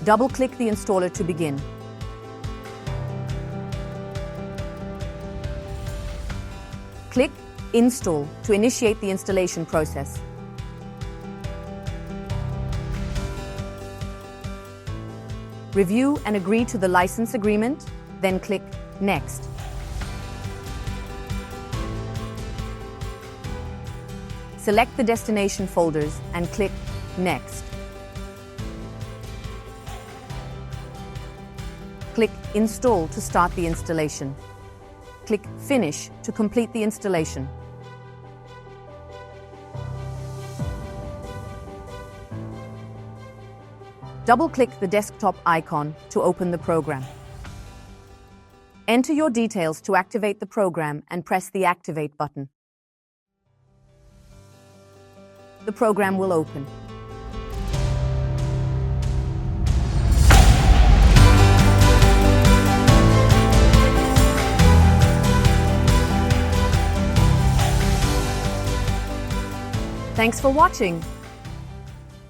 Double-click the installer to begin. Click Install to initiate the installation process. Review and agree to the license agreement, then click Next. Select the destination folders and click Next. Click Install to start the installation. Click Finish to complete the installation. Double-click the desktop icon to open the program. Enter your details to activate the program and press the Activate button. The program will open. Thanks for watching.